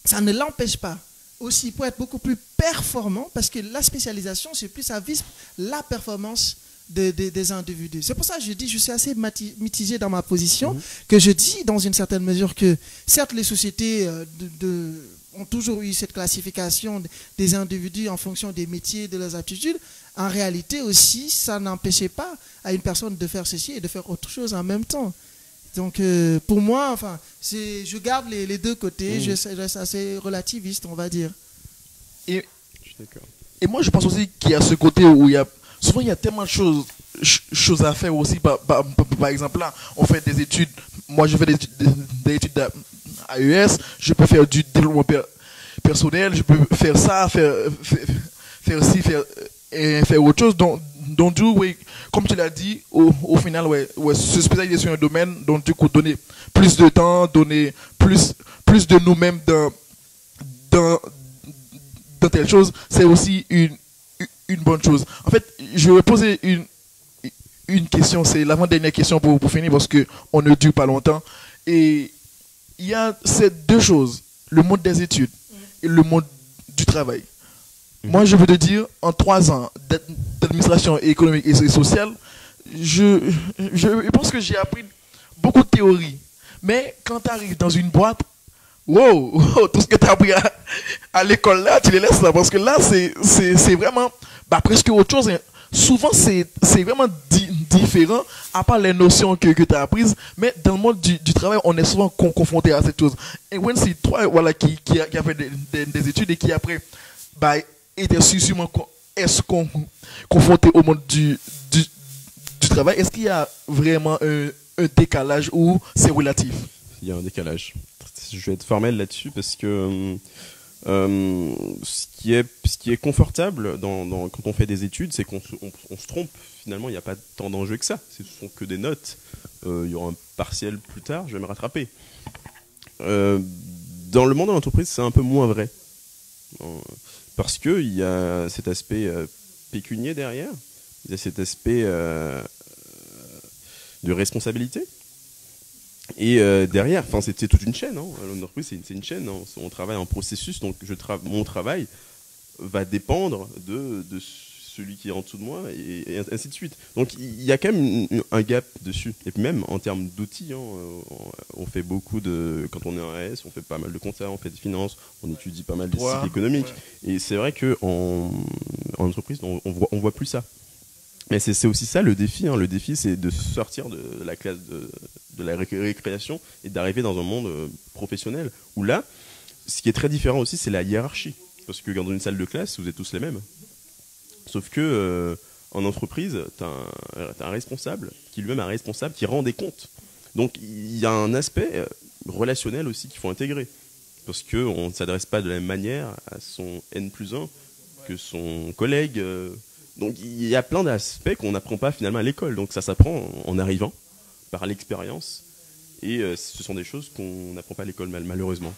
Speaker 3: ça ne l'empêche pas aussi pour être beaucoup plus performant, parce que la spécialisation, c'est plus, ça vise la performance des individus. C'est pour ça que je dis, je suis assez mitigé dans ma position, que je dis dans une certaine mesure que certes les sociétés ont toujours eu cette classification des individus en fonction des métiers, de leurs aptitudes. En réalité aussi, ça n'empêchait pas à une personne de faire ceci et de faire autre chose en même temps. Donc pour moi, enfin, je garde les deux côtés, je reste assez relativiste, on va dire.
Speaker 1: Et moi, je pense aussi qu'il y a ce côté où souvent il y a tellement de choses à faire aussi. Par exemple, là, on fait des études. Moi, je fais des études à AES. Je peux faire du développement personnel. Je peux faire ça, faire ci, faire autre chose. Donc, oui, comme tu l'as dit, au final, se spécialiser sur un domaine, donc du coup, donner plus de temps, donner plus de nous-mêmes dans telle chose, c'est aussi une bonne chose. En fait, je vais poser une question, c'est l'avant-dernière question pour finir, parce qu'on ne dure pas longtemps. Et il y a ces deux choses, le monde des études et le monde du travail. Moi, je veux te dire, en 3 ans d'administration économique et sociale, je pense que j'ai appris beaucoup de théories. Mais quand tu arrives dans une boîte, wow, tout ce que tu as appris à l'école là, tu les laisses là. Parce que là, c'est vraiment presque autre chose. Souvent, c'est vraiment différent, à part les notions que tu as apprises, mais dans le monde du travail, on est souvent confronté à cette chose. Et when c'est toi voilà, qui a fait des études et qui après bah, était sûrement est-ce qu'on confronté au monde du travail, est-ce qu'il y a vraiment un décalage ou c'est relatif?
Speaker 2: Il y a un décalage. Je vais être formel là-dessus parce que ce qui est confortable quand on fait des études, c'est qu'on se trompe. Finalement, il n'y a pas tant d'enjeux que ça. Ce sont que des notes. Il y aura un partiel plus tard, je vais me rattraper. Dans le monde de l'entreprise, c'est un peu moins vrai. Parce qu'il y a cet aspect pécunier derrière. Il y a cet aspect de responsabilité. Et derrière, c'est toute une chaîne. Hein. L'entreprise, c'est une chaîne. Hein. On travaille en processus, donc mon travail va dépendre de celui qui est en dessous de moi, et ainsi de suite. Donc il y a quand même un gap dessus. Et puis même en termes d'outils, hein, on fait beaucoup quand on est en AS, on fait pas mal de comptables, on fait des finances, on étudie pas mal des cycles économiques. Ouais. Et c'est vrai qu'en entreprise, on voit plus ça. Mais c'est aussi ça le défi. Hein. Le défi, c'est de sortir de la classe de la récréation et d'arriver dans un monde professionnel où là, ce qui est très différent aussi, c'est la hiérarchie. Parce que dans une salle de classe, vous êtes tous les mêmes. Sauf que en entreprise, t'as un responsable qui lui-même est un responsable qui rend des comptes. Donc il y a un aspect relationnel aussi qu'il faut intégrer. Parce qu'on ne s'adresse pas de la même manière à son N+1 que son collègue. Donc il y a plein d'aspects qu'on n'apprend pas finalement à l'école. Donc ça s'apprend en arrivant, par l'expérience. Et ce sont des choses qu'on n'apprend pas à l'école malheureusement.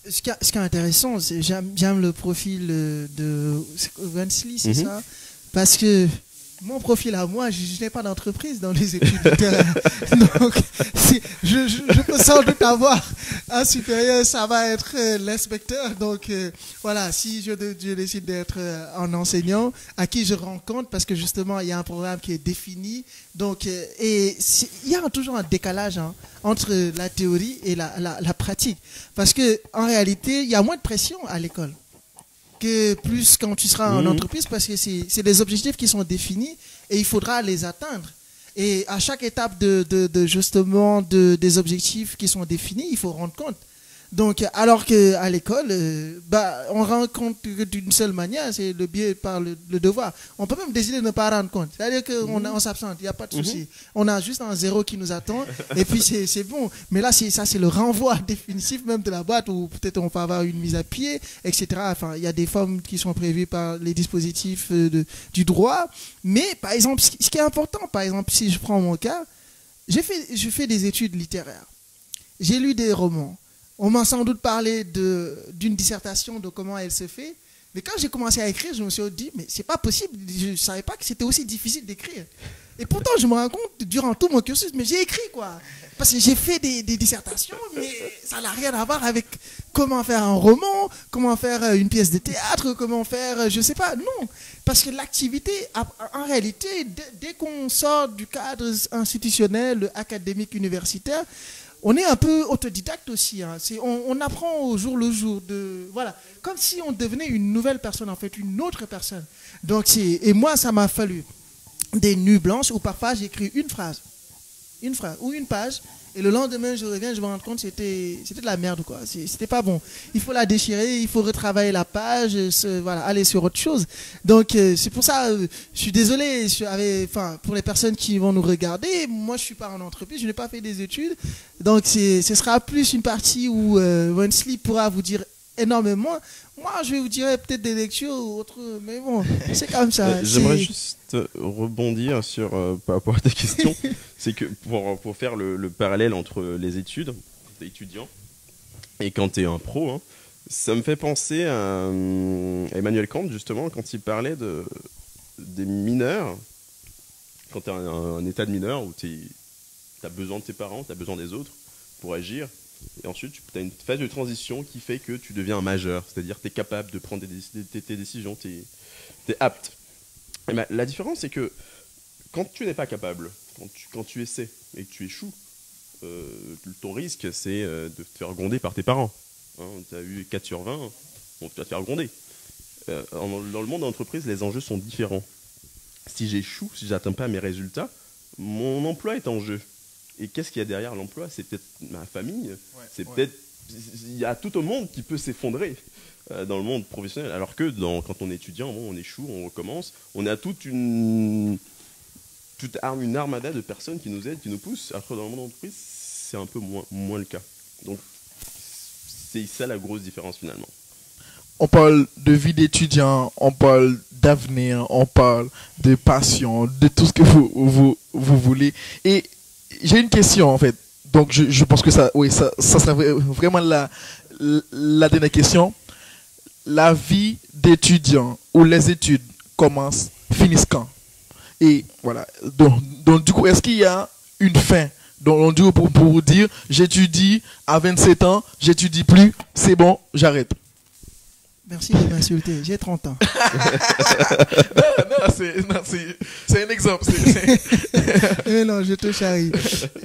Speaker 3: Ce qui est intéressant, c'est j'aime le profil de Wensley, c'est ça? Parce que mon profil à moi, je n'ai pas d'entreprise dans les études littéraires. Donc, je peux sans doute avoir un supérieur, ça va être l'inspecteur. Donc, voilà, si je décide d'être un enseignant, à qui je rends compte, parce que justement, il y a un programme qui est défini. Donc, et il y a toujours un décalage entre la théorie et la pratique. Parce que en réalité, il y a moins de pression à l'école que plus quand tu seras en entreprise, parce que c'est des objectifs qui sont définis et il faudra les atteindre. Et à chaque étape justement des objectifs qui sont définis, il faut rendre compte. Donc, alors qu'à l'école, on rend compte d'une seule manière, c'est le biais par le devoir. On peut même décider de ne pas rendre compte. C'est-à-dire qu'on s'absente, il n'y a pas de souci. On a juste un 0 qui nous attend, et puis c'est bon. Mais là, c'est le renvoi définitif même de la boîte, où peut-être on peut avoir une mise à pied, etc. Enfin, il y a des formes qui sont prévues par les dispositifs du droit. Mais, par exemple, ce qui est important, par exemple, si je prends mon cas, je fais des études littéraires. J'ai lu des romans. On m'a sans doute parlé d'une dissertation, de comment elle se fait. Mais quand j'ai commencé à écrire, je me suis dit, mais c'est pas possible. Je ne savais pas que c'était aussi difficile d'écrire. Et pourtant, je me rends compte, durant tout mon cursus, mais j'ai écrit, quoi. Parce que j'ai fait des dissertations, mais ça n'a rien à voir avec comment faire un roman, comment faire une pièce de théâtre, comment faire, je sais pas. Non. Parce que l'activité, en réalité, dès qu'on sort du cadre institutionnel, académique, universitaire, on est un peu autodidacte aussi. Hein. On apprend au jour le jour. Voilà, comme si on devenait une nouvelle personne, en fait, une autre personne. Donc, et moi, ça m'a fallu des nuits blanches où parfois j'écris une phrase ou une page. Et le lendemain, je reviens, je me rends compte que c'était de la merde, quoi. C'était pas bon. Il faut la déchirer, il faut retravailler la page, voilà, aller sur autre chose. Donc, c'est pour ça, je suis désolé, pour les personnes qui vont nous regarder, moi, je suis pas en entreprise, je n'ai pas fait des études. Donc, ce sera plus une partie où Wensley pourra vous dire énormément. Moi, je vais vous dire peut-être des lectures ou autre, mais bon, c'est comme ça.
Speaker 2: J'aimerais juste rebondir sur par rapport à ta question. C'est que pour faire le parallèle entre les études, t'es étudiant, et quand t'es un pro, hein, ça me fait penser à Emmanuel Kant, justement, quand il parlait des mineurs. Quand t'es un état de mineur où t'as besoin de tes parents, t'as besoin des autres pour agir. Et ensuite, tu as une phase de transition qui fait que tu deviens un majeur. C'est-à-dire que tu es capable de prendre tes décisions, tu es apte. Et ben, la différence, c'est que quand tu n'es pas capable, quand tu essaies et que tu échoues, ton risque, c'est de te faire gronder par tes parents. Hein, tu as eu 4 sur 20, bon, tu vas te faire gronder. Dans le monde de l'entreprise, les enjeux sont différents. si j'échoue, si j'atteins pas mes résultats, mon emploi est en jeu. Et qu'est-ce qu'il y a derrière l'emploi? C'est peut-être ma famille, peut-être il y a tout au monde qui peut s'effondrer dans le monde professionnel. Alors que quand on est étudiant, on échoue, on recommence, on a une armada de personnes qui nous aident, qui nous poussent. Alors que dans le monde d'entreprise, c'est un peu moins le cas. Donc c'est ça la grosse différence finalement.
Speaker 1: On parle de vie d'étudiant, on parle d'avenir, on parle de passion, de tout ce que vous voulez. Et j'ai une question en fait. Donc je pense que ça serait vraiment la dernière question. La vie d'étudiant ou les études commencent, finissent quand? Et voilà. Donc du coup, est-ce qu'il y a une fin? Donc du coup, pour vous dire, j'étudie à 27 ans, j'étudie plus, c'est bon, j'arrête.
Speaker 3: Merci de m'insulter, j'ai 30 ans.
Speaker 1: non, c'est un exemple.
Speaker 3: Non, je te charrie.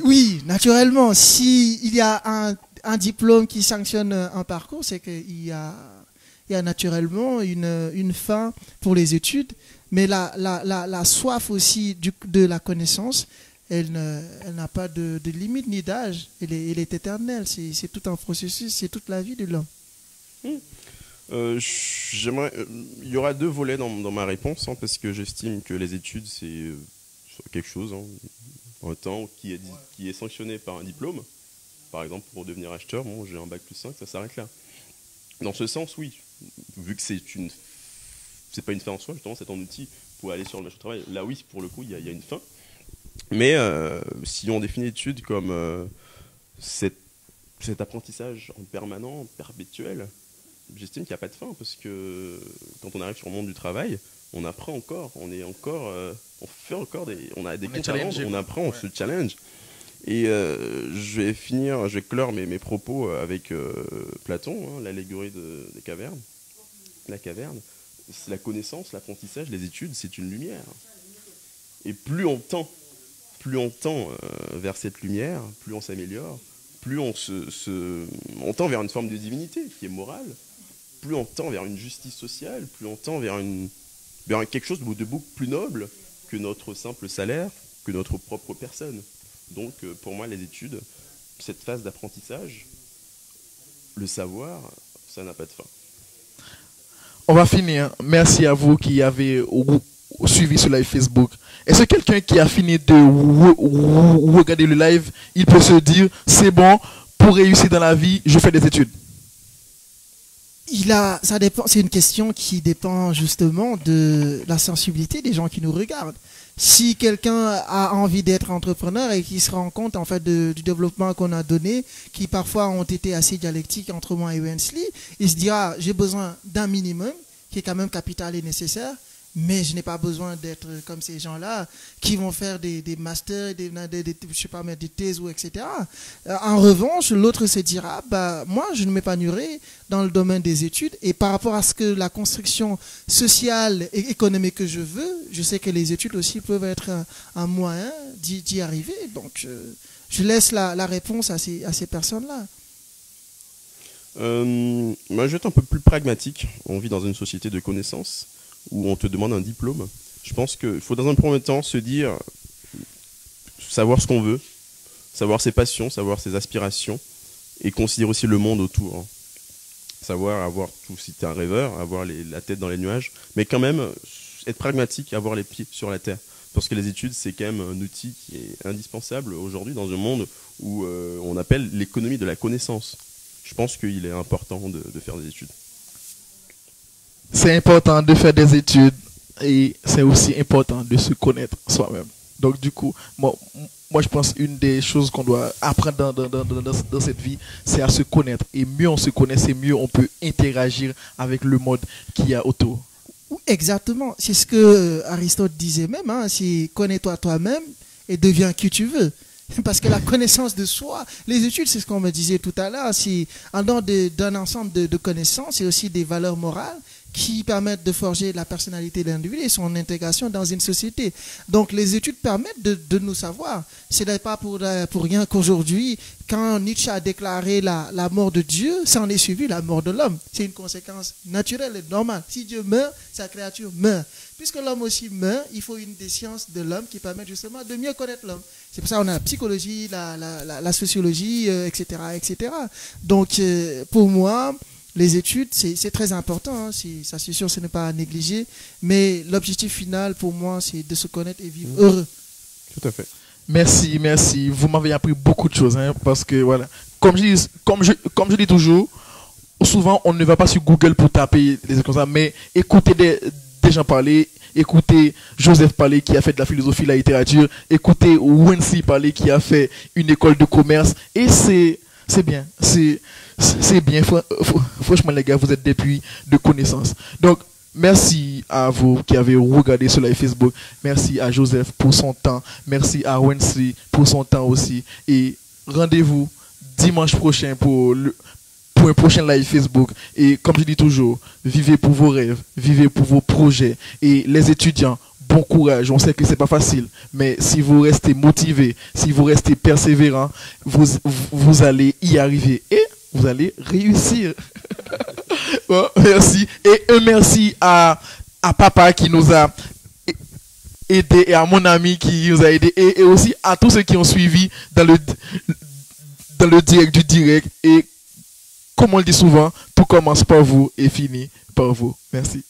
Speaker 3: Oui, naturellement, s'il y a un diplôme qui sanctionne un parcours, c'est qu'il y a naturellement une fin pour les études, mais la soif aussi de la connaissance, elle n'a pas de limite ni d'âge, elle est éternelle, c'est tout un processus, c'est toute la vie de l'homme.
Speaker 2: Il y aura deux volets dans ma réponse, parce que j'estime que les études, c'est quelque chose, en temps qui est sanctionné par un diplôme. Par exemple, pour devenir acheteur, j'ai un bac plus 5, ça s'arrête là. Dans ce sens, oui, vu que c'est pas une fin en soi, justement, c'est un outil pour aller sur le marché du travail. Là, oui, pour le coup, il y a une fin. Mais si on définit l'étude comme cet apprentissage en permanent, perpétuel, j'estime qu'il n'y a pas de fin, parce que quand on arrive sur le monde du travail, on apprend encore, on a des comptes à rendre, on apprend, on se challenge. Et je vais clore mes propos avec Platon, l'allégorie des cavernes. La caverne, c'est la connaissance, l'apprentissage, les études, c'est une lumière. Et plus on tend vers cette lumière, plus on s'améliore, plus on tend vers une forme de divinité qui est morale, plus on tend vers une justice sociale, plus on tend vers quelque chose de beaucoup plus noble que notre simple salaire, que notre propre personne. Donc pour moi, les études, cette phase d'apprentissage, le savoir, ça n'a pas de fin.
Speaker 1: On va finir. Merci à vous qui avez suivi ce live Facebook. Est-ce que quelqu'un qui a fini de regarder le live, il peut se dire, c'est bon, pour réussir dans la vie, je fais des études?
Speaker 3: Ça dépend, c'est une question qui dépend justement de la sensibilité des gens qui nous regardent. Si quelqu'un a envie d'être entrepreneur et qui se rend compte en fait du développement qu'on a donné, qui parfois ont été assez dialectiques entre moi et Wensley, il se dira j'ai besoin d'un minimum qui est quand même capital et nécessaire, mais je n'ai pas besoin d'être comme ces gens-là qui vont faire des masters, je sais pas, des thèses ou etc. En revanche, l'autre se dira, moi, je ne m'épanouirai dans le domaine des études et par rapport à ce que la construction sociale et économique que je veux, je sais que les études aussi peuvent être un moyen d'y arriver. Donc, je laisse la réponse à ces personnes-là.
Speaker 2: Moi, je vais être un peu plus pragmatique. On vit dans une société de connaissances où on te demande un diplôme. Je pense qu'il faut dans un premier temps se dire, savoir ce qu'on veut, savoir ses passions, savoir ses aspirations, et considérer aussi le monde autour. Savoir avoir tout, si tu es un rêveur, avoir la tête dans les nuages, mais quand même être pragmatique, avoir les pieds sur la terre. Parce que les études, c'est quand même un outil qui est indispensable aujourd'hui dans un monde où on appelle l'économie de la connaissance. Je pense qu'il est important de faire des études.
Speaker 1: C'est important de faire des études et c'est aussi important de se connaître soi-même. Donc du coup, moi je pense une des choses qu'on doit apprendre dans cette vie, c'est à se connaître. Et mieux on se connaît, c'est mieux on peut interagir avec le monde qu'il y a autour.
Speaker 3: Exactement. C'est ce que Aristote disait même. C'est connais-toi toi-même et deviens qui tu veux. Parce que la connaissance de soi, les études, c'est ce qu'on me disait tout à l'heure, c'est en dehors d'un ensemble de connaissances et aussi des valeurs morales qui permettent de forger la personnalité de l'individu et son intégration dans une société. Donc les études permettent de nous savoir. Ce n'est pas pour rien qu'aujourd'hui, quand Nietzsche a déclaré la mort de Dieu, ça en est suivi la mort de l'homme. C'est une conséquence naturelle et normale. Si Dieu meurt, sa créature meurt. Puisque l'homme aussi meurt, il faut une des sciences de l'homme qui permettent justement de mieux connaître l'homme. C'est pour ça qu'on a la psychologie, la sociologie, etc., etc. Donc pour moi, les études, c'est très important, hein. Ça c'est sûr, ce n'est pas à négliger. Mais l'objectif final, pour moi, c'est de se connaître et vivre heureux.
Speaker 2: Tout à fait.
Speaker 1: Merci, merci. Vous m'avez appris beaucoup de choses, hein, parce que voilà, comme je dis toujours, souvent on ne va pas sur Google pour taper des choses comme ça, mais écoutez des gens parler, écoutez Joseph parler qui a fait de la philosophie, la littérature, écoutez Wensi parler qui a fait une école de commerce, et c'est bien, c'est bien. Franchement, les gars, vous êtes des puits de connaissances. Donc, merci à vous qui avez regardé sur live Facebook. Merci à Joseph pour son temps. Merci à Wensi pour son temps aussi. Et rendez-vous dimanche prochain pour un prochain live Facebook. Et comme je dis toujours, vivez pour vos rêves, vivez pour vos projets. Et les étudiants, bon courage. On sait que c'est pas facile, mais si vous restez motivé, si vous restez persévérant, vous allez y arriver et vous allez réussir. Bon, merci. Et un merci à papa qui nous a aidé et à mon ami qui nous a aidé et aussi à tous ceux qui ont suivi dans le direct du direct. Et comme on le dit souvent, tout commence par vous et finit par vous. Merci.